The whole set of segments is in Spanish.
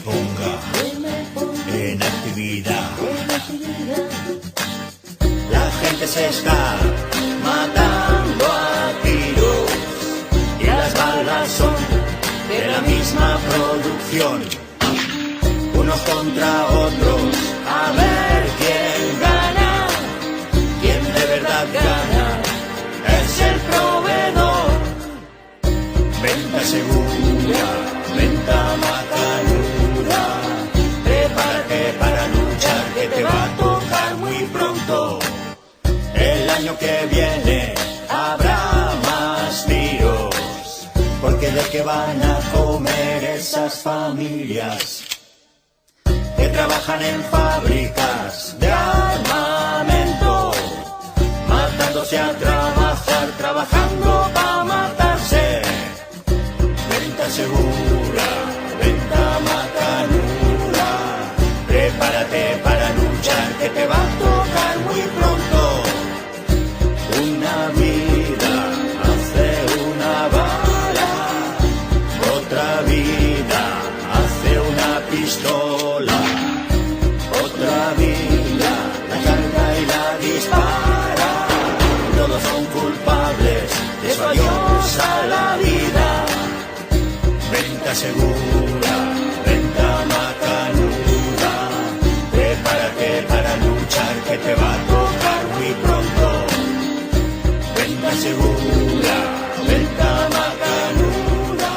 ponga en actividad. La gente se está matando a tiros y las balas son de la misma producción. Unos contra otros, a ver quién gana, quién de verdad gana, es el proveedor. Venta segura, venta macanuda, prepárate para luchar que te va a tocar muy pronto. El año que viene habrá más tiros, porque de qué van a comer esas familias que trabajan en fábricas de armamento, matándose a trabajar, trabajando para matarse. Venta segura, venta macanuda, prepárate para luchar que te va a tocar muy pronto. Una vida hace una bala, otra vida hace una pistola, otra vida la carga y la dispara. Todos son culpables de su adiós a la vida. Venta segura, venta macanuda, prepárate para luchar que te va a tocar muy pronto. Venta segura, venta macanuda.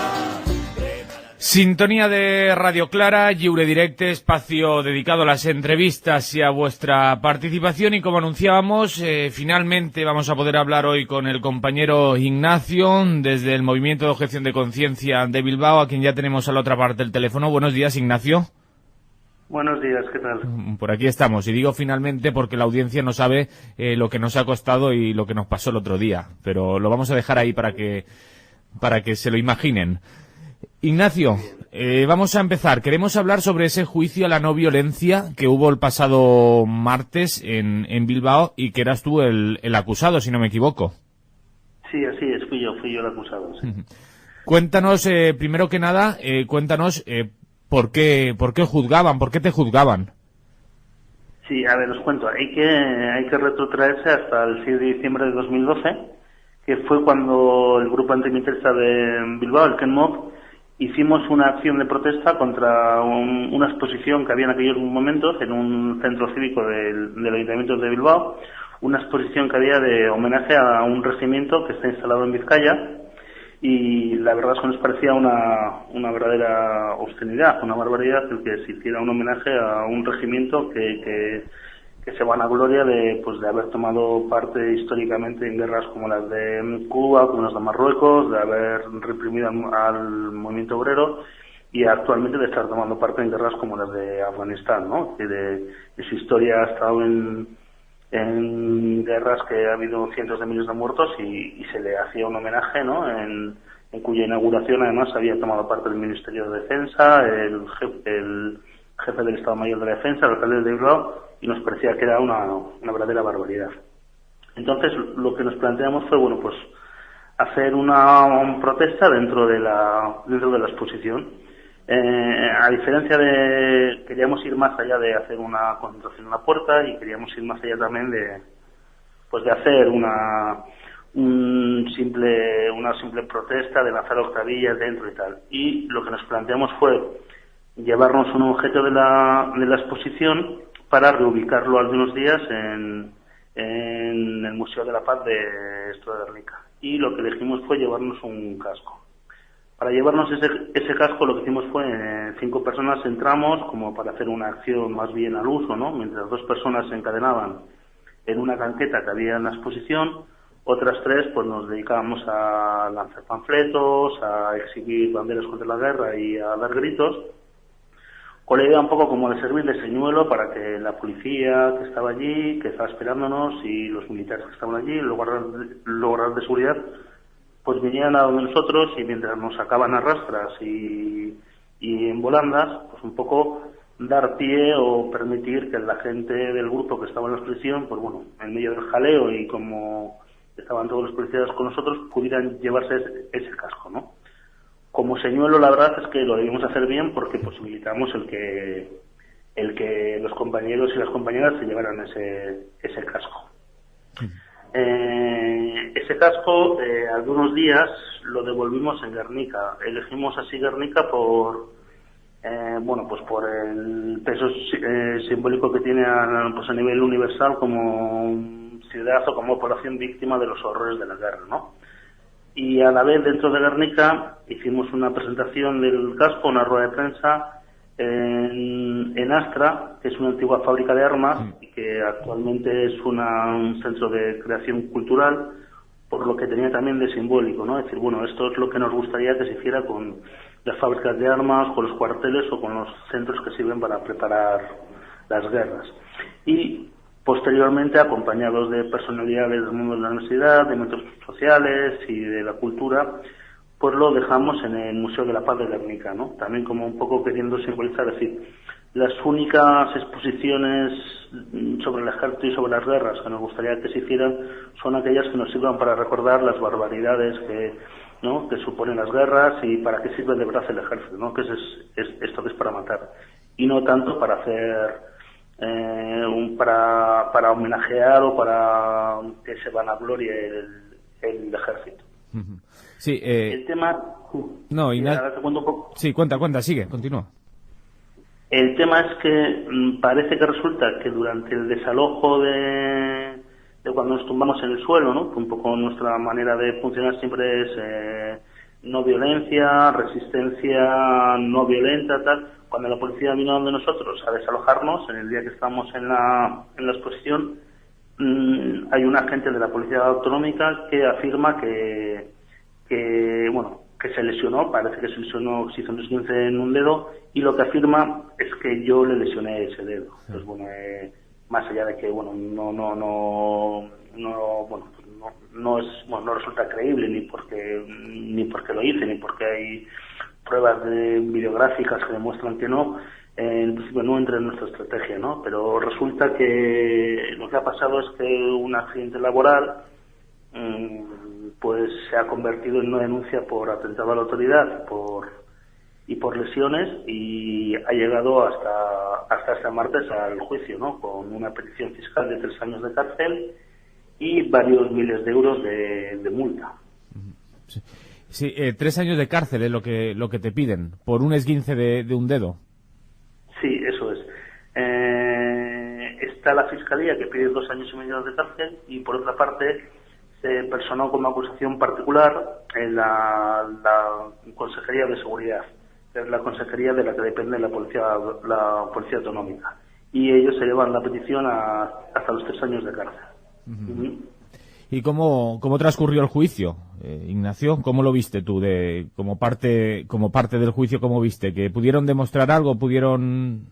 Sintonía de Radio Clara, Lliure Directe, espacio dedicado a las entrevistas y a vuestra participación. Y como anunciábamos, finalmente vamos a poder hablar hoy con el compañero Ignacio desde el Movimiento de Objeción de Conciencia de Bilbao, a quien ya tenemos a la otra parte del teléfono. Buenos días, Ignacio. Buenos días, ¿qué tal? Por aquí estamos, y digo finalmente porque la audiencia no sabe lo que nos ha costado y lo que nos pasó el otro día, pero lo vamos a dejar ahí para que se lo imaginen. Ignacio, vamos a empezar. Queremos hablar sobre ese juicio a la no violencia que hubo el pasado martes en Bilbao y que eras tú el acusado, si no me equivoco. Sí, así es, fui yo el acusado. Sí. Cuéntanos, primero que nada, ¿por qué juzgaban? ¿Por qué te juzgaban? Sí, a ver, os cuento. Hay que retrotraerse hasta el 6 de diciembre de 2012, que fue cuando el grupo antimilitarista de Bilbao, el Ken Mob, hicimos una acción de protesta contra una exposición que había en aquellos momentos en un centro cívico del Ayuntamiento de Bilbao, una exposición que había de homenaje a un regimiento que está instalado en Vizcaya, y la verdad es que nos parecía una verdadera obscenidad, una barbaridad el que se hiciera un homenaje a un regimiento que se vanagloria de haber tomado parte históricamente en guerras como las de Cuba, como las de Marruecos, de haber reprimido al movimiento obrero y actualmente de estar tomando parte en guerras como las de Afganistán, ¿no? Que de su historia ha estado en guerras que ha habido cientos de miles de muertos y se le hacía un homenaje, ¿no? En cuya inauguración además había tomado parte el Ministerio de Defensa, el jefe del Estado Mayor de la Defensa, el alcalde de Bilbao, y nos parecía que era una verdadera barbaridad. Entonces lo que nos planteamos fue, hacer una protesta dentro de la exposición. A diferencia queríamos ir más allá de hacer una concentración en la puerta, y queríamos ir más allá también de hacer una simple protesta, de lanzar octavillas dentro y tal. Y lo que nos planteamos fue llevarnos un objeto de la exposición para reubicarlo algunos días en el Museo de la Paz de Guernica. Y lo que elegimos fue llevarnos un casco. Para llevarnos ese casco, lo que hicimos fue 5 personas entramos como para hacer una acción más bien al uso, ¿no? Mientras 2 personas se encadenaban en una canqueta que había en la exposición, otras 3 nos dedicábamos a lanzar panfletos, a exhibir banderas contra la guerra y a dar gritos, con la idea un poco como de servir de señuelo para que la policía que estaba allí, que estaba esperándonos, y los militares que estaban allí, los guardas de seguridad, vinieran a donde nosotros, y mientras nos sacaban a rastras y en volandas, un poco dar pie o permitir que la gente del grupo que estaba en la exposición, en medio del jaleo y como estaban todos los policías con nosotros, pudieran llevarse ese casco, ¿no? como señuelo la verdad es que lo debimos hacer bien porque posibilitamos el que los compañeros y las compañeras se llevaran ese casco. Ese casco, algunos días lo devolvimos en Guernica. Elegimos así Guernica por por el peso simbólico que tiene a nivel universal como ciudad o como población víctima de los horrores de la guerra, ¿no? Y a la vez dentro de Guernica hicimos una presentación del casco, una rueda de prensa en Astra, que es una antigua fábrica de armas y que actualmente es un centro de creación cultural, por lo que tenía también de simbólico, ¿no? Es decir, bueno, esto es lo que nos gustaría que se hiciera con las fábricas de armas, con los cuarteles o con los centros que sirven para preparar las guerras. Y posteriormente, acompañados de personalidades del mundo de la universidad, de movimientos sociales y de la cultura, pues lo dejamos en el Museo de la Paz de Guernica, ¿no? También como un poco queriendo simbolizar, es decir, las únicas exposiciones sobre el ejército y sobre las guerras que nos gustaría que se hicieran son aquellas que nos sirvan para recordar las barbaridades que suponen las guerras y para qué sirve de verdad el ejército, ¿no? Que es esto que es para matar y no tanto para hacer para homenajear o para que se vanaglorie el ejército. Sí, el tema... No, y ahora te cuento un poco. Sí, cuenta, sigue, continúa. El tema es que parece que resulta que durante el desalojo de cuando nos tumbamos en el suelo, ¿no? Un poco nuestra manera de funcionar siempre es no violencia, resistencia no violenta, tal. Cuando la policía vino donde nosotros a desalojarnos, en el día que estábamos en la exposición, hay un agente de la Policía Autonómica que afirma que se lesionó, parece que se lesionó, se hizo un esguince en un dedo, y lo que afirma es que yo le lesioné ese dedo. Entonces, más allá de que, no resulta creíble ni porque lo hice, ni porque hay pruebas videográficas que demuestran que no, en principio no entra en nuestra estrategia, ¿no? Pero resulta que lo que ha pasado es que un accidente laboral pues se ha convertido en una denuncia por atentado a la autoridad y por lesiones, y ha llegado hasta este martes al juicio, ¿no? Con una petición fiscal de 3 años de cárcel y varios miles de euros de multa. Sí, 3 años de cárcel es lo que te piden por un esguince de un dedo. Sí, eso es. Está la Fiscalía que pide 2 años y medio de cárcel, y por otra parte se personó como acusación particular en la Consejería de Seguridad, que es la consejería de la que depende la Policía Autonómica, y ellos se llevan la petición hasta los 3 años de cárcel. ¿Y cómo transcurrió el juicio, Ignacio? ¿Cómo lo viste tú como parte del juicio? ¿Cómo viste? ¿Que pudieron demostrar algo? ¿Pudieron...?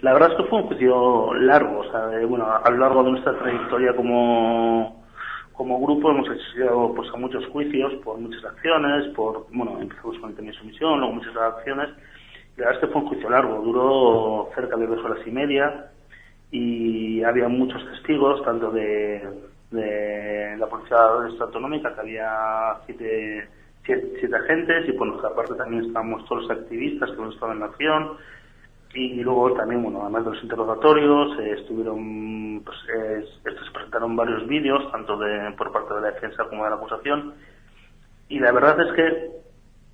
La verdad es que fue un juicio largo. O sea, a lo largo de nuestra trayectoria como grupo hemos asistido pues a muchos juicios por muchas acciones, empezamos con el tema de sumisión, luego muchas acciones. La verdad es que fue un juicio largo, duró cerca de 2 horas y media, y había muchos testigos, tanto de la Policía Autonómica, que había 7 agentes, y por nuestra parte también estábamos todos los activistas que hemos estado en la acción, y luego también, además de los interrogatorios, se presentaron varios vídeos, tanto por parte de la defensa como de la acusación, y la verdad es que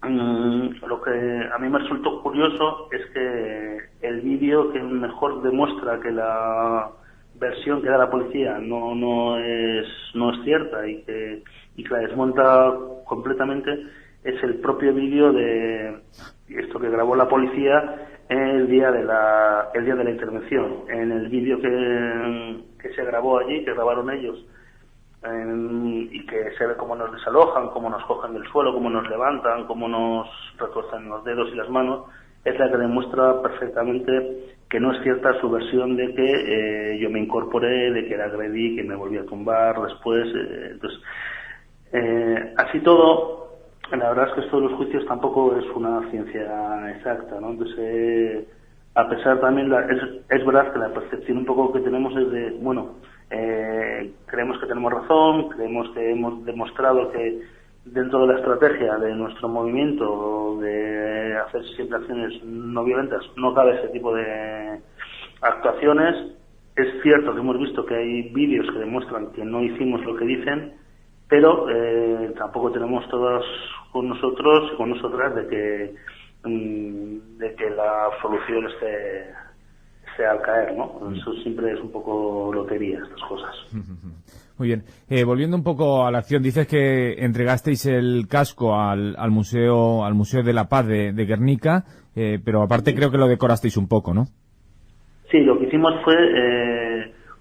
lo que a mí me resultó curioso es que el vídeo que mejor demuestra que la versión que da la policía no es cierta y que la desmonta completamente es el propio vídeo de esto que grabó la policía el día de la intervención. En el vídeo que se grabó allí, que grabaron ellos, y que se ve cómo nos desalojan, cómo nos cogen del suelo, cómo nos levantan, cómo nos recortan los dedos y las manos, es la que demuestra perfectamente que no es cierta su versión de que yo me incorporé, de que la agredí, que me volví a tumbar después. Entonces, así todo, la verdad es que esto de los juicios tampoco es una ciencia exacta, ¿no? Entonces, a pesar también, es verdad que la percepción un poco que tenemos es de, creemos que tenemos razón, creemos que hemos demostrado que dentro de la estrategia de nuestro movimiento de hacer siempre acciones no violentas, no cabe ese tipo de actuaciones. Es cierto que hemos visto que hay vídeos que demuestran que no hicimos lo que dicen, pero tampoco tenemos todas con nosotros y con nosotras de que la solución esté al caer, ¿no? Eso siempre es un poco lotería, estas cosas. Muy bien. Volviendo un poco a la acción, dices que entregasteis el casco al Museo de la Paz de Guernica, pero aparte creo que lo decorasteis un poco, ¿no? Sí, lo que hicimos fue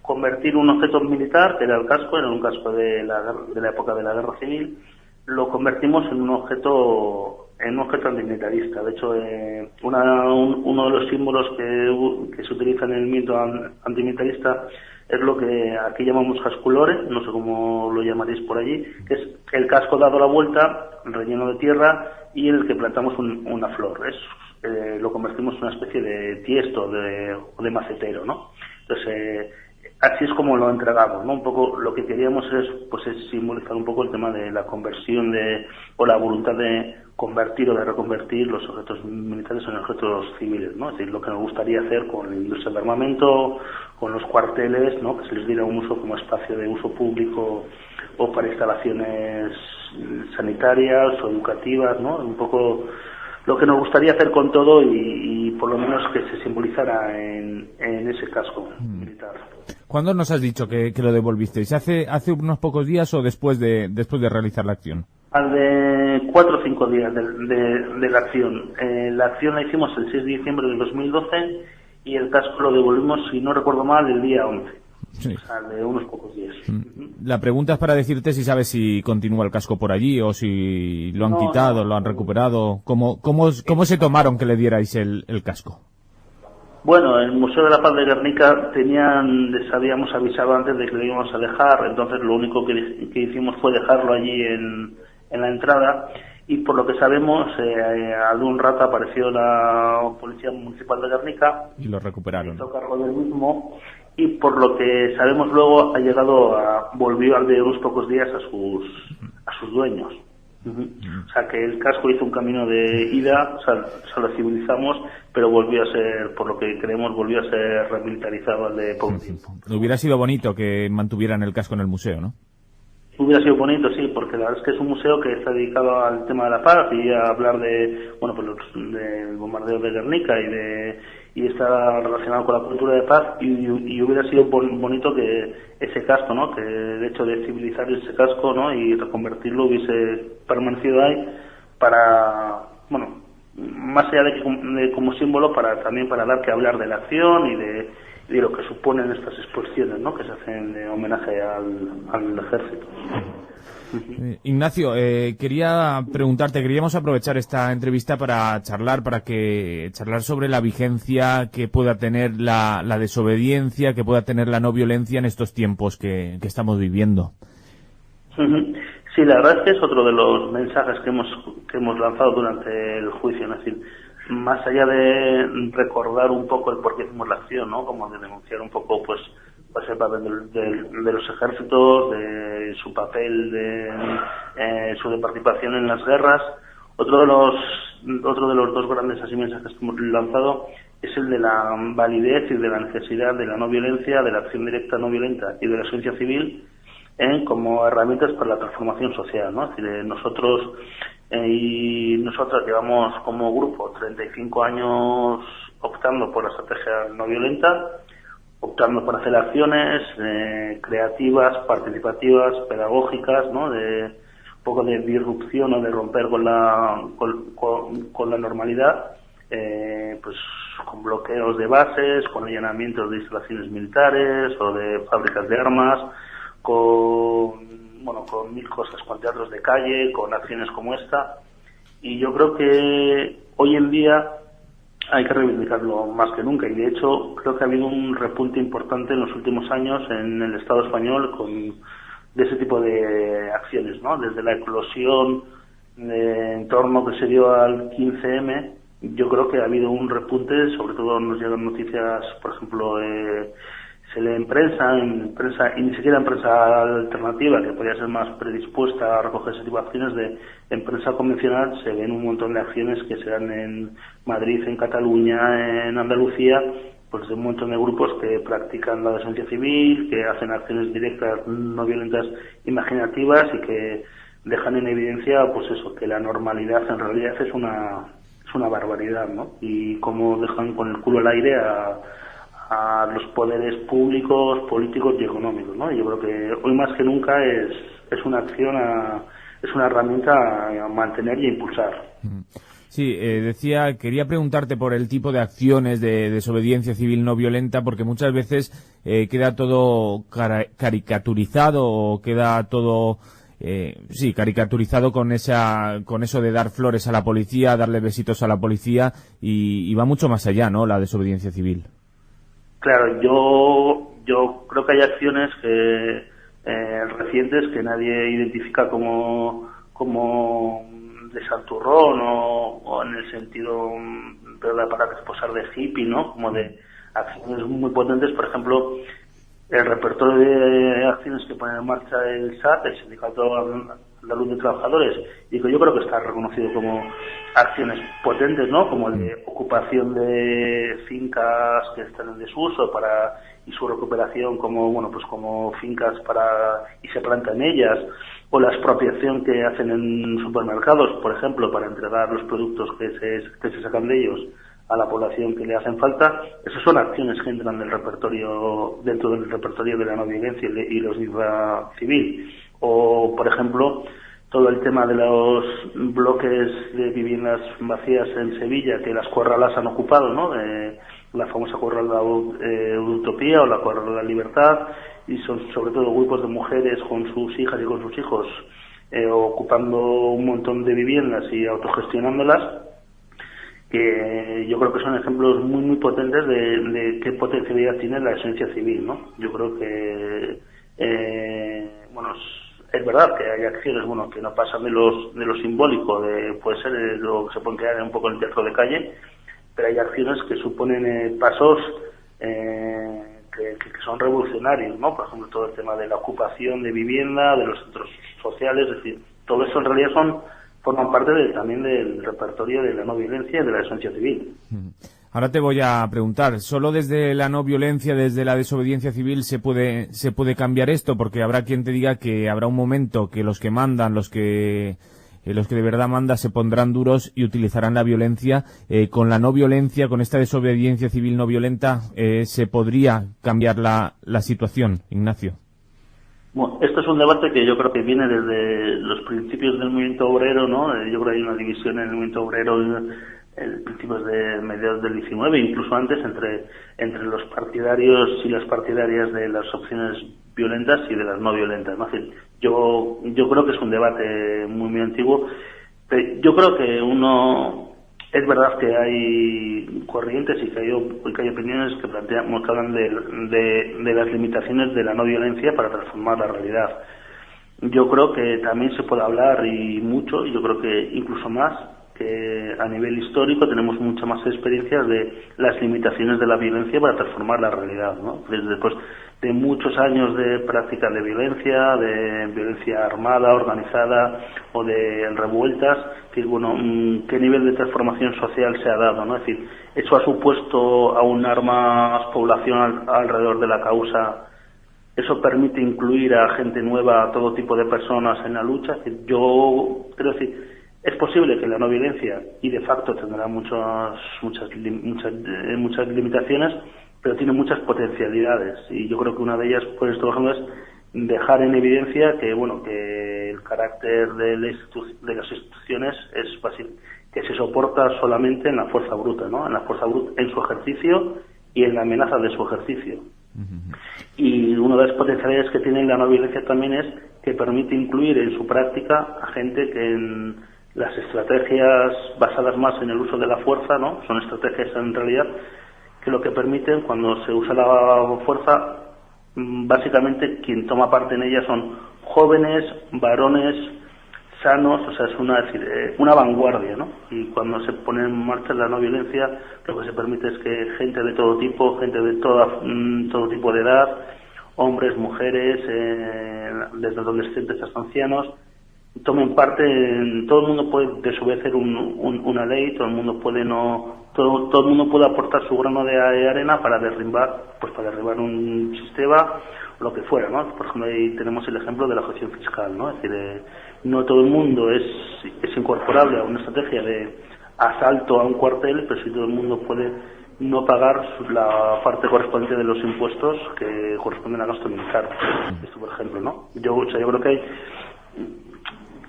convertir un objeto militar, que era el casco, era un casco de la época de la Guerra Civil, lo convertimos en un objeto antimilitarista. De hecho, uno de los símbolos que se utiliza en el mito antimilitarista es lo que aquí llamamos casculore, no sé cómo lo llamaréis por allí, que es el casco dado la vuelta, relleno de tierra y en el que plantamos una flor. Lo convertimos en una especie de tiesto o de macetero, ¿no? Entonces, así es como lo entregamos, ¿no? Un poco lo que queríamos es simbolizar un poco el tema de la conversión o la voluntad de convertir o de reconvertir los objetos militares en objetos civiles, ¿no? Es decir, lo que nos gustaría hacer con la industria de armamento, con los cuarteles, ¿no? Que se les diera un uso como espacio de uso público o para instalaciones sanitarias o educativas, ¿no? Un poco lo que nos gustaría hacer con todo y por lo menos que se simbolizara en ese casco militar. ¿Cuándo nos has dicho que lo devolvisteis? ¿Hace unos pocos días o después de realizar la acción? Al de 4 o 5 días de la acción. La acción la hicimos el 6 de diciembre del 2012 y el casco lo devolvimos, si no recuerdo mal, el día 11. Sí. O sea, de unos pocos días. La pregunta es para decirte si sabes si continúa el casco por allí o si lo han quitado, lo han recuperado. ¿Cómo se tomaron que le dierais el casco? Bueno, el Museo de la Paz de Guernica les habíamos avisado antes de que lo íbamos a dejar, entonces lo único que hicimos fue dejarlo allí en la entrada y por lo que sabemos, al un rato apareció la Policía Municipal de Guernica y lo recuperaron. Hizo cargo del mismo y por lo que sabemos luego volvió al de unos pocos días a sus dueños. O sea que el casco hizo un camino de ida, o sea, lo civilizamos, pero volvió a ser, por lo que creemos, volvió a ser remilitarizado al de poco tiempo. Hubiera sido bonito que mantuvieran el casco en el museo, ¿no? Hubiera sido bonito, sí, porque la verdad es que es un museo que está dedicado al tema de la paz y a hablar del bombardeo de Guernica y está relacionado con la cultura de paz y hubiera sido bonito que ese casco, ¿no? Que de hecho de civilizar ese casco, ¿no? Y reconvertirlo hubiese permanecido ahí para, bueno, más allá de como símbolo, también para dar que hablar de la acción y de lo que suponen estas exposiciones, ¿no? Que se hacen de homenaje al ejército. Ignacio, queríamos aprovechar esta entrevista para charlar sobre la vigencia que pueda tener la desobediencia, que pueda tener la no violencia en estos tiempos que estamos viviendo. Sí, la verdad es que es otro de los mensajes que hemos lanzado durante el juicio, es decir, más allá de recordar un poco el por qué hicimos la acción, ¿no? Como de denunciar un poco, pues el papel de los ejércitos, de su papel, de su participación en las guerras. Otro de los dos grandes así mensajes que hemos lanzado es el de la validez y de la necesidad de la no violencia, de la acción directa no violenta y de la sociedad civil como herramientas para la transformación social, ¿no? Es decir, nosotros y nosotras llevamos como grupo 35 años optando por la estrategia no violenta, optando por hacer acciones creativas, participativas, pedagógicas, ¿no? De un poco de disrupción o de romper con la normalidad, pues con bloqueos de bases, con allanamientos de instalaciones militares o de fábricas de armas, con mil cosas, con teatros de calle, con acciones como esta. Y yo creo que hoy en día hay que reivindicarlo más que nunca y de hecho creo que ha habido un repunte importante en los últimos años en el Estado español de ese tipo de acciones, ¿no? Desde la eclosión en torno que se dio al 15M, yo creo que ha habido un repunte, sobre todo nos llegan noticias, por ejemplo, se lee en prensa, y ni siquiera en prensa alternativa, que podría ser más predispuesta a recoger ese tipo de acciones, en prensa convencional se ven un montón de acciones que se dan en Madrid, en Cataluña, en Andalucía, pues de un montón de grupos que practican la desobediencia civil, que hacen acciones directas, no violentas, imaginativas, y que dejan en evidencia, pues eso, que la normalidad en realidad es una barbaridad, ¿no? Y cómo dejan con el culo al aire a los poderes públicos, políticos y económicos, ¿no? Yo creo que hoy más que nunca es una acción, es una herramienta a mantener y a impulsar. Sí, quería preguntarte por el tipo de acciones de desobediencia civil no violenta, porque muchas veces queda todo caricaturizado, o queda todo caricaturizado con eso de dar flores a la policía, darle besitos a la policía, y va mucho más allá, ¿no?, la desobediencia civil. Claro, yo creo que hay acciones recientes que nadie identifica como de santurrón o en el sentido de la palabra esposar de hippie, ¿no? Como de acciones muy potentes, por ejemplo, el repertorio de acciones que pone en marcha el SAT, el Sindicato Andaluz de Trabajadores, y que yo creo que está reconocido como acciones potentes, ¿no? Como el de ocupación de fincas que están en desuso y su recuperación como fincas y se plantan ellas, o la expropiación que hacen en supermercados, por ejemplo, para entregar los productos que se sacan de ellos a la población que le hacen falta. Esas son acciones que entran dentro del repertorio de la no violencia y la sociedad civil. O, por ejemplo, todo el tema de los bloques de viviendas vacías en Sevilla, que las corralas han ocupado, ¿no? La famosa corrala Utopía o la corrala Libertad, y son sobre todo grupos de mujeres con sus hijas y con sus hijos ocupando un montón de viviendas y autogestionándolas, que yo creo que son ejemplos muy muy potentes de qué potencialidad tiene la esencia civil, ¿no? Yo creo que es verdad que hay acciones que no pasan de lo simbólico, puede ser lo que se puede crear un poco en el teatro de calle, pero hay acciones que suponen pasos que son revolucionarios, ¿no? Por ejemplo, todo el tema de la ocupación de vivienda, de los centros sociales, es decir, todo eso en realidad forman parte también del repertorio de la no violencia y de la esencia civil. Ahora te voy a preguntar, ¿solo desde la no violencia, desde la desobediencia civil se puede cambiar esto? Porque habrá quien te diga que habrá un momento que los que mandan, los que de verdad mandan, se pondrán duros y utilizarán la violencia. Con la no violencia, con esta desobediencia civil no violenta, ¿se podría cambiar la situación, Ignacio? Bueno, esto es un debate que yo creo que viene desde los principios del movimiento obrero, ¿no? Yo creo que hay una división en el movimiento obrero en principios de mediados del 19, incluso antes, entre los partidarios y las partidarias de las opciones violentas y de las no violentas, ¿no? Es decir, yo creo que es un debate muy muy antiguo. Pero yo creo que es verdad que hay corrientes y que hay opiniones que hablan de las limitaciones de la no violencia para transformar la realidad. Yo creo que también se puede hablar, y mucho, y yo creo que incluso más, que a nivel histórico tenemos muchas más experiencias de las limitaciones de la violencia para transformar la realidad, ¿no? Después de muchos años de práctica de violencia armada, organizada o de revueltas, es decir, qué nivel de transformación social se ha dado, ¿no? Es decir, eso ha supuesto aunar más población alrededor de la causa. Eso permite incluir a gente nueva, a todo tipo de personas en la lucha. Es decir, yo creo decir, es posible que la no violencia, y de facto tendrá muchas limitaciones, pero tiene muchas potencialidades, y yo creo que una de ellas, por estos ejemplos, es dejar en evidencia que el carácter de las instituciones es fácil, que se soporta solamente en la fuerza bruta, ¿no? En la fuerza bruta, en su ejercicio y en la amenaza de su ejercicio. Y una de las potencialidades que tiene la no violencia también es que permite incluir en su práctica a gente que en las estrategias basadas más en el uso de la fuerza, ¿no? Son estrategias en realidad que lo que permiten, cuando se usa la fuerza, básicamente quien toma parte en ellas son jóvenes, varones, sanos, o sea, es una vanguardia, ¿no? Y cuando se pone en marcha la no violencia, lo que se permite es que gente de todo tipo, gente de todo tipo de edad, hombres, mujeres, desde adolescentes hasta ancianos, tomen parte. Todo el mundo puede desobedecer una ley, todo el mundo puede todo el mundo puede aportar su grano de arena para derribar un sistema, lo que fuera, ¿no? Por ejemplo, ahí tenemos el ejemplo de la gestión fiscal, ¿no? Es decir, no todo el mundo es incorporable a una estrategia de asalto a un cuartel, pero sí todo el mundo puede no pagar la parte correspondiente de los impuestos que corresponden a gasto militar. Esto, por ejemplo, ¿no? Yo creo que hay,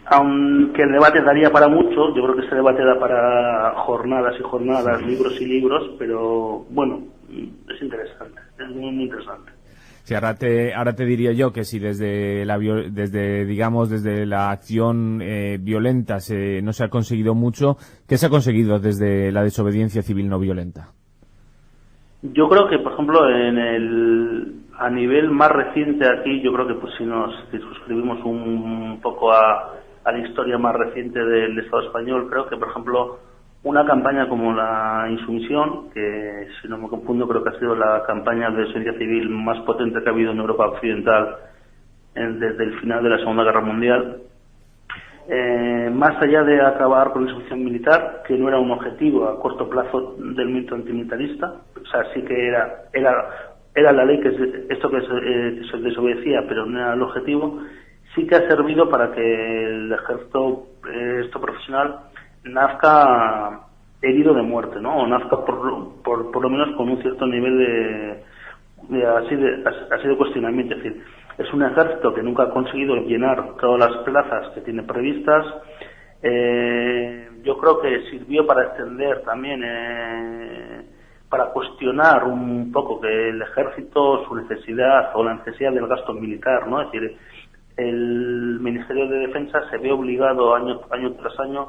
aunque el debate daría para mucho, yo creo que ese debate da para jornadas y jornadas, libros y libros, pero bueno, es interesante, es muy interesante. Sí, ahora te diría yo que si desde la acción violenta no se ha conseguido mucho, ¿qué se ha conseguido desde la desobediencia civil no violenta? Yo creo que, por ejemplo, a nivel más reciente aquí, yo creo que pues si nos circunscribimos un poco a la historia más reciente del Estado español, creo que, por ejemplo, una campaña como la insumisión, que si no me confundo creo que ha sido la campaña de desobediencia civil más potente que ha habido en Europa Occidental desde el final de la Segunda Guerra Mundial, más allá de acabar con la insumisión militar, que no era un objetivo a corto plazo del movimiento antimilitarista, o sea, sí que era la ley que se desobedecía, pero no era el objetivo, sí que ha servido para que el ejército profesional nazca herido de muerte, ¿no? O nazca por lo menos con un cierto nivel de cuestionamiento. Es decir, es un ejército que nunca ha conseguido llenar todas las plazas que tiene previstas. Yo creo que sirvió para extender también, para cuestionar un poco que el ejército, su necesidad o la necesidad del gasto militar, ¿no? Es decir, el Ministerio de Defensa se ve obligado año tras año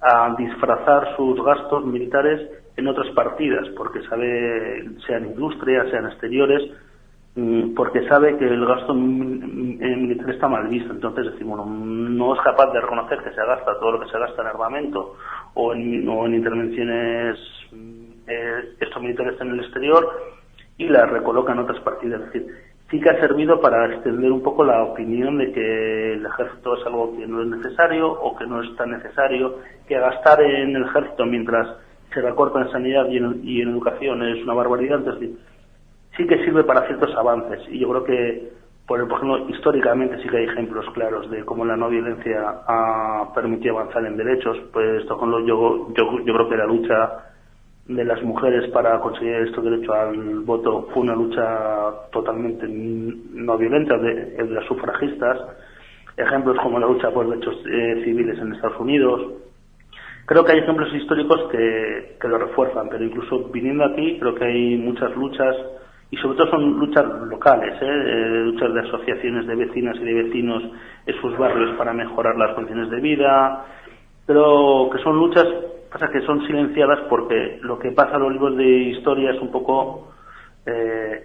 a disfrazar sus gastos militares en otras partidas, porque sabe, sean industrias, sean exteriores, porque sabe que el gasto militar está mal visto. Entonces decimos, bueno, no es capaz de reconocer que se gasta todo lo que se gasta en armamento o en intervenciones estos militares en el exterior, y la recoloca en otras partidas. Es decir, sí que ha servido para extender un poco la opinión de que el ejército es algo que no es necesario o que no es tan necesario, que gastar en el ejército mientras se recorta en sanidad y en educación es una barbaridad. Entonces, sí que sirve para ciertos avances, y yo creo que, por ejemplo, históricamente sí que hay ejemplos claros de cómo la no violencia ha permitido avanzar en derechos. Pues yo creo que la lucha de las mujeres para conseguir este derecho al voto fue una lucha totalmente no violenta de las sufragistas. Ejemplos como la lucha por derechos civiles en Estados Unidos. Creo que hay ejemplos históricos que lo refuerzan, pero incluso viniendo aquí creo que hay muchas luchas, y sobre todo son luchas locales, luchas de asociaciones de vecinas y de vecinos en sus barrios para mejorar las condiciones de vida, pero que son luchas que son silenciadas porque lo que pasa en los libros de historia es un poco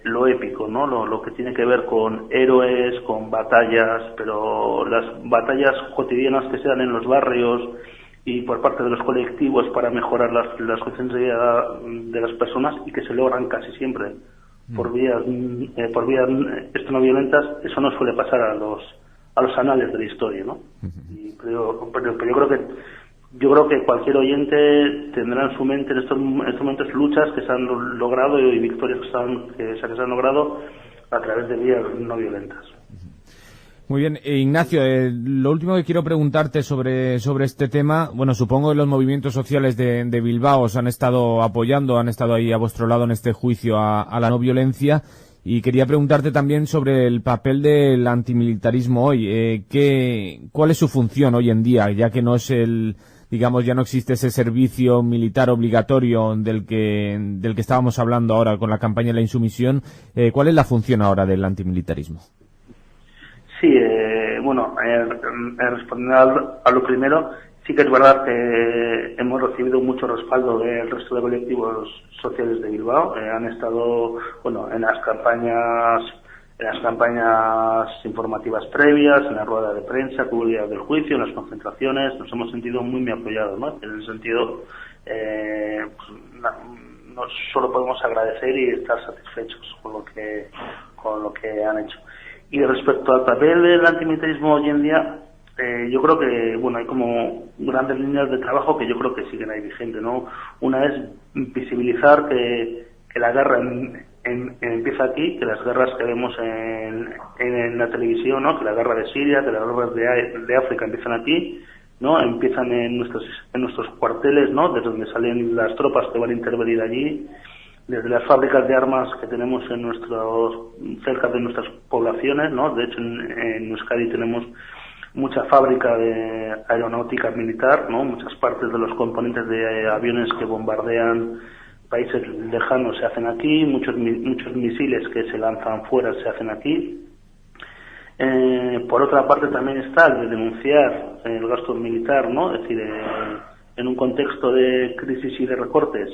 lo épico, ¿no? Lo que tiene que ver con héroes, con batallas, pero las batallas cotidianas que se dan en los barrios y por parte de los colectivos para mejorar las condiciones de vida de las personas, y que se logran casi siempre por vías esto no violentas, eso no suele pasar a los anales de la historia, ¿no? Pero yo creo que cualquier oyente tendrá en su mente en estos momentos luchas que se han logrado y victorias que se han logrado a través de vías no violentas. Muy bien, Ignacio, lo último que quiero preguntarte sobre este tema, bueno, supongo que los movimientos sociales de Bilbao os han estado apoyando, han estado ahí a vuestro lado en este juicio a la no violencia, y quería preguntarte también sobre el papel del antimilitarismo hoy. ¿Cuál es su función hoy en día, ya que no es ya no existe ese servicio militar obligatorio del que estábamos hablando ahora con la campaña de la insumisión? ¿Cuál es la función ahora del antimilitarismo? Sí, respondiendo a lo primero, sí que es verdad que hemos recibido mucho respaldo del resto de colectivos sociales de Bilbao. Han estado, en las campañas en las campañas informativas previas, en la rueda de prensa, que hubo el día del juicio, en las concentraciones, nos hemos sentido muy apoyados, ¿no? En ese sentido, no solo podemos agradecer y estar satisfechos con lo que han hecho. Y respecto al papel del antimilitarismo hoy en día, yo creo que, bueno, hay como grandes líneas de trabajo que yo creo que siguen ahí vigentes, ¿no? Una es visibilizar que la guerra empieza aquí, que las guerras que vemos en la televisión, ¿no? Que la guerra de Siria, que las guerras de África empiezan aquí, ¿no? Empiezan en nuestros cuarteles, ¿no? Desde donde salen las tropas que van a intervenir allí, desde las fábricas de armas que tenemos cerca de nuestras poblaciones, ¿no? De hecho, en Euskadi tenemos mucha fábrica de aeronáutica militar, ¿no? Muchas partes de los componentes de aviones que bombardean países lejanos se hacen aquí, muchos misiles que se lanzan fuera se hacen aquí. Por otra parte también está el de denunciar el gasto militar, ¿no? Es decir, en un contexto de crisis y de recortes,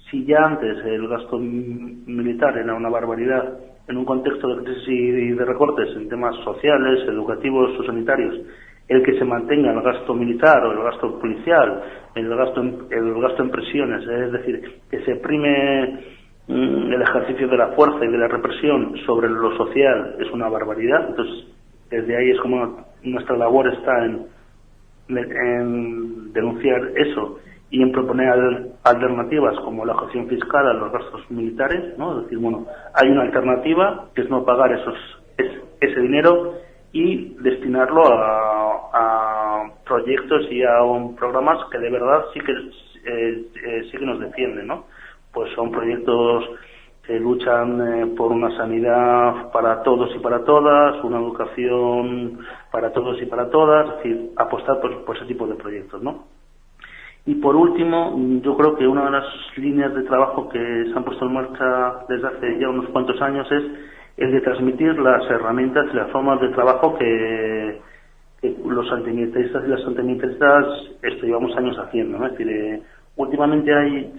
si ya antes el gasto militar era una barbaridad, en un contexto de crisis y de recortes en temas sociales, educativos o sanitarios, el que se mantenga el gasto militar o el gasto policial, el gasto en prisiones, es decir, que se prime el ejercicio de la fuerza y de la represión sobre lo social, es una barbaridad. Entonces, desde ahí es como nuestra labor está en denunciar eso y en proponer alternativas como la gestión fiscal a los gastos militares, ¿no? Es decir, bueno, hay una alternativa que es no pagar ese dinero y destinarlo a proyectos y a programas que de verdad sí que nos defienden, ¿no? Pues son proyectos que luchan por una sanidad para todos y para todas, una educación para todos y para todas, es decir, apostar por ese tipo de proyectos, ¿no? Y por último, yo creo que una de las líneas de trabajo que se han puesto en marcha desde hace ya unos cuantos años es el de transmitir las herramientas y las formas de trabajo que los antimilitaristas y las antimilitaristas llevamos años haciendo, ¿no? Es decir, últimamente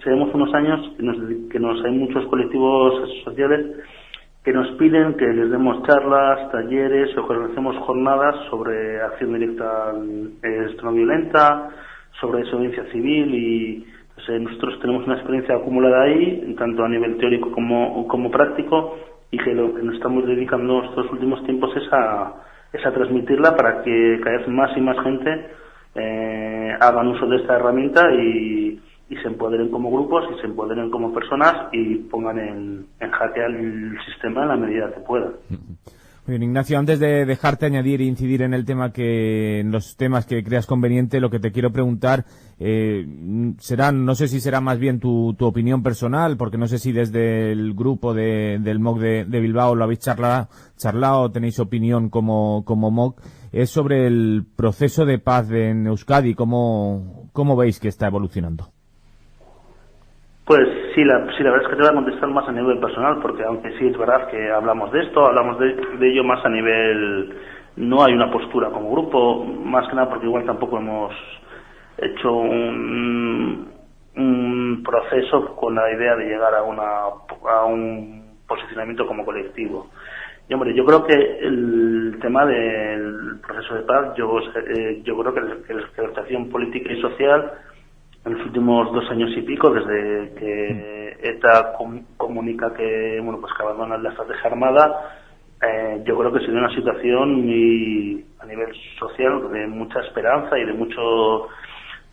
llevamos unos años que hay muchos colectivos sociales que nos piden que les demos charlas, talleres o que organicemos jornadas sobre acción directa no violenta, sobre desobediencia civil y nosotros tenemos una experiencia acumulada ahí, tanto a nivel teórico como práctico, y que lo que nos estamos dedicando estos últimos tiempos es a transmitirla para que cada vez más y más gente hagan uso de esta herramienta y se empoderen como grupos y se empoderen como personas y pongan en jaque al sistema en la medida que puedan. Muy bien, Ignacio, antes de dejarte añadir e incidir en en los temas que creas conveniente, lo que te quiero preguntar no sé si será más bien tu opinión personal, porque no sé si desde el grupo del MOC de Bilbao lo habéis charlado, tenéis opinión como MOC, es sobre el proceso de paz en Euskadi, ¿cómo veis que está evolucionando? Pues sí, la verdad es que te voy a contestar más a nivel personal, porque aunque sí es verdad que hablamos de esto, hablamos de ello más a nivel, no hay una postura como grupo, más que nada porque igual tampoco hemos hecho un proceso con la idea de llegar a un posicionamiento como colectivo. Y hombre, yo creo que el tema del proceso de paz, yo creo que la situación política y social en los últimos 2 años y pico, desde que ETA comunica que abandona la estrategia armada, yo creo que ha sido una situación muy, a nivel social, de mucha esperanza y de mucho,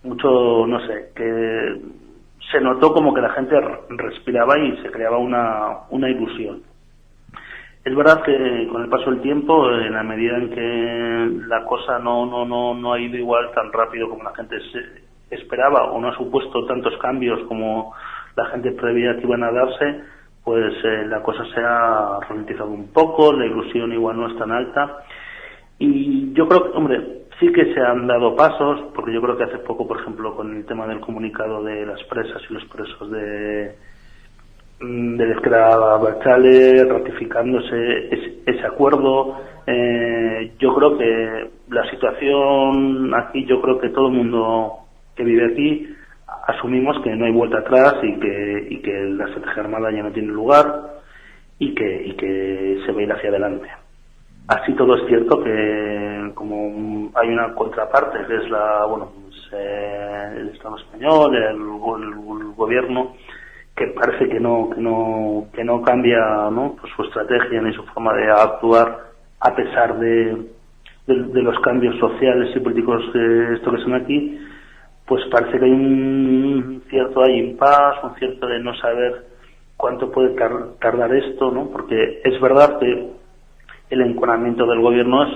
no sé, que se notó como que la gente respiraba y se creaba una ilusión. Es verdad que con el paso del tiempo, en la medida en que la cosa no ha ido igual tan rápido como la gente esperaba o no ha supuesto tantos cambios como la gente preveía que iban a darse, pues la cosa se ha ralentizado un poco, la ilusión igual no es tan alta y yo creo que, hombre, sí que se han dado pasos, porque yo creo que hace poco, por ejemplo, con el tema del comunicado de las presas y los presos de Ezkerra Abertzale, ratificándose ese acuerdo, yo creo que la situación aquí, yo creo que todo el mundo que vive aquí asumimos que no hay vuelta atrás y que la estrategia armada ya no tiene lugar y que se va a ir hacia adelante. Así todo es cierto que como hay una contraparte que es el Estado español, el gobierno, que parece que no cambia, ¿no?, pues su estrategia ni su forma de actuar a pesar de los cambios sociales y políticos que son aquí, pues parece que hay un cierto impasse, un cierto de no saber cuánto puede tardar esto, ¿no? Porque es verdad que el enconamiento del gobierno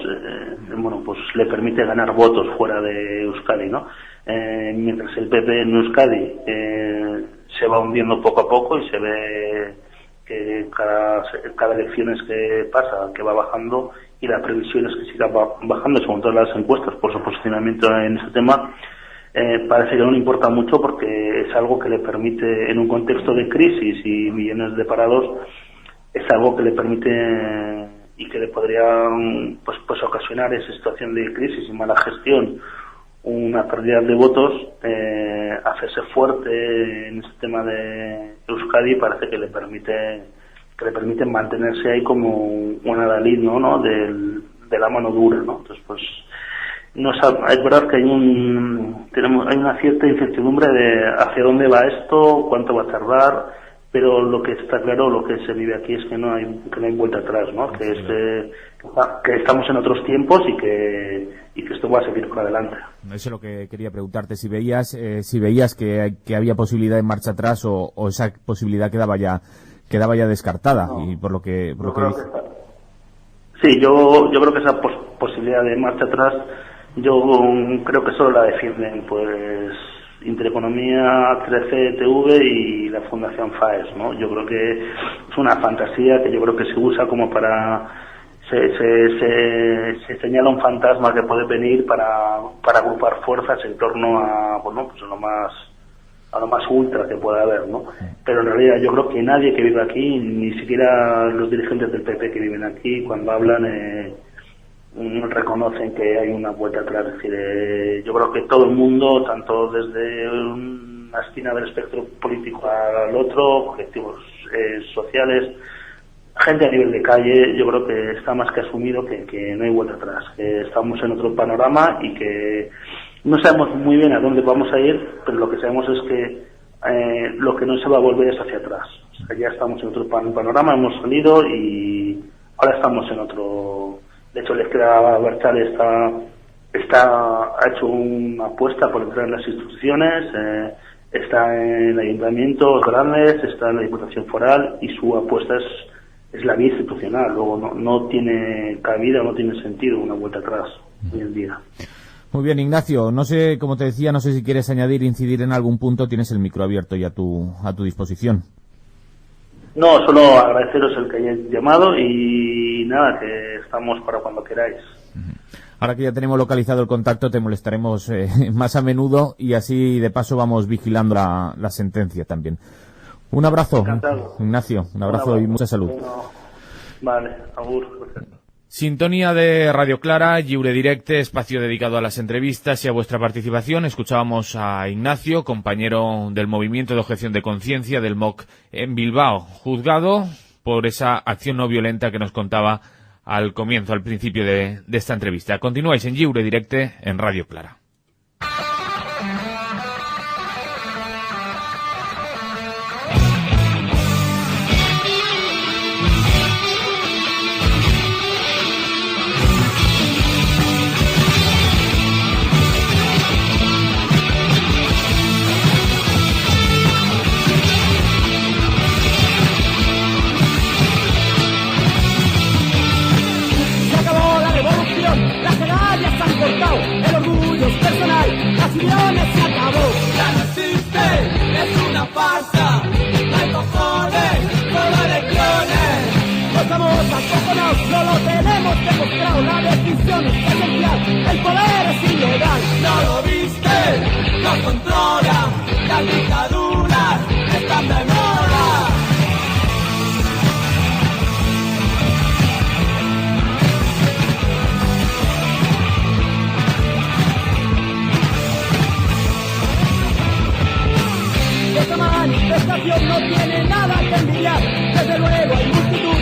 pues le permite ganar votos fuera de Euskadi, ¿no? Mientras el PP en Euskadi se va hundiendo poco a poco y se ve que cada elecciones que pasa que va bajando, y la previsión es que siga bajando según todas las encuestas por su posicionamiento en ese tema. Parece que no le importa mucho porque es algo que le permite, en un contexto de crisis y millones de parados, es algo que le permite y que le podría pues ocasionar esa situación de crisis y mala gestión, una pérdida de votos, hacerse fuerte en este tema de Euskadi. Parece que le permite mantenerse ahí como un adalid, ¿no? de la mano dura, ¿no? Entonces, pues es verdad que hay una cierta incertidumbre de hacia dónde va esto, cuánto va a tardar, pero lo que está claro, lo que se vive aquí es que no hay vuelta atrás, ¿no? Que estamos en otros tiempos y que esto va a seguir por adelante. Eso es lo que quería preguntarte, si veías que había posibilidad de marcha atrás o esa posibilidad quedaba ya descartada. No, y por lo que sí, yo creo que esa posibilidad de marcha atrás, yo creo que solo la defienden pues Intereconomía, 13TV y la Fundación FAES, ¿no? Yo creo que es una fantasía que yo creo que se usa como para se señala un fantasma que puede venir para agrupar fuerzas en torno a pues a lo más ultra que pueda haber, ¿no? Pero en realidad yo creo que nadie que vive aquí, ni siquiera los dirigentes del PP que viven aquí, cuando hablan reconocen que hay una vuelta atrás. Es decir, yo creo que todo el mundo, tanto desde una esquina del espectro político al otro, objetivos sociales, gente a nivel de calle, yo creo que está más que asumido que no hay vuelta atrás, que estamos en otro panorama y que no sabemos muy bien a dónde vamos a ir, pero lo que sabemos es que lo que no se va a volver es hacia atrás. O sea, ya estamos en otro panorama, hemos salido y ahora estamos en otro. De hecho, la izquierda Abertzale ha hecho una apuesta por entrar en las instituciones, está en ayuntamientos grandes, está en la Diputación Foral, y su apuesta es la vía institucional. Luego no tiene cabida, no tiene sentido una vuelta atrás hoy en día. Muy bien, Ignacio, no sé, como te decía, no sé si quieres incidir en algún punto, tienes el micro abierto y a tu disposición. No, solo agradeceros el que hayáis llamado y nada, que estamos para cuando queráis. Ahora que ya tenemos localizado el contacto, te molestaremos más a menudo y así de paso vamos vigilando la sentencia también. Un abrazo, encantado. Ignacio, un abrazo y mucha salud. Bueno, vale, agur. Sintonía de Radio Clara, Lliure Directe, espacio dedicado a las entrevistas y a vuestra participación. Escuchábamos a Ignacio, compañero del Movimiento de Objeción de Conciencia del MOC en Bilbao, juzgado por esa acción no violenta que nos contaba al principio de esta entrevista. Continuáis en Lliure Directe en Radio Clara. El orgullo es personal, las millones se acabó. Ya no existe, es una farsa. No hay cojones, solo elecciones. Los vamos a cojones, no lo tenemos demostrado. La decisión es esencial, el poder es ilegal. No lo viste, nos controlan. Las dictaduras están de moda. Esta manifestación no tiene nada que envidiar. Desde luego hay multitud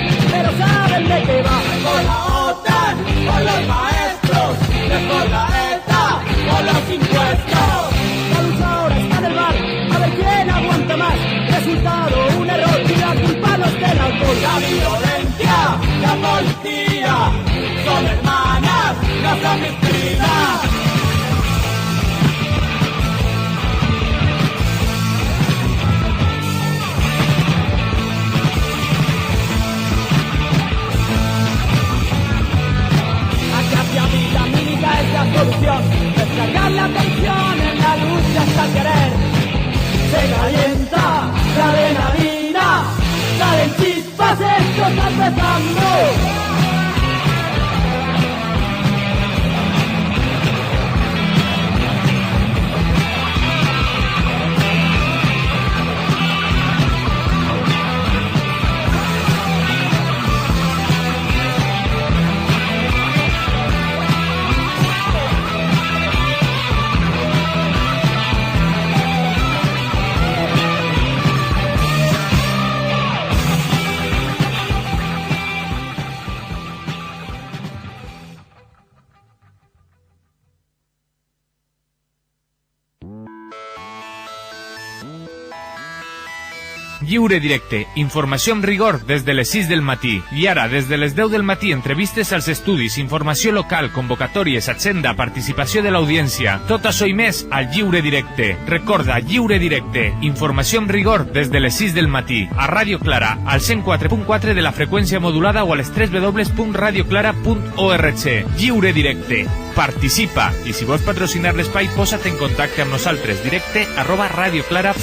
por los maestros, mejor la ETA, por los impuestos. La lucha ahora está en el bar, a ver quién aguanta más. Resultado, un error y la culpa no es del alcohol. La violencia, la policía, son hermanas, no son mis primas. Es la solución, descargar la tensión en la lucha hasta el querer. Se calienta la adrenalina, salen chispas, esto está empezando. Lliure Directe, informació amb rigor des de les 6 del matí. I ara, des de les 10 del matí, entrevistes als estudis, informació local, convocatòries, agenda, participació de l'audiència. Tot això i més al Lliure Directe. Recorda, Lliure Directe, informació amb rigor des de les 6 del matí. A Ràdio Clara, al 104.4 de la freqüència modulada o a les www.radioclara.org. Lliure Directe. Participa. I si vols patrocinar l'espai, posa't en contacte amb nosaltres directe @radioclara.org.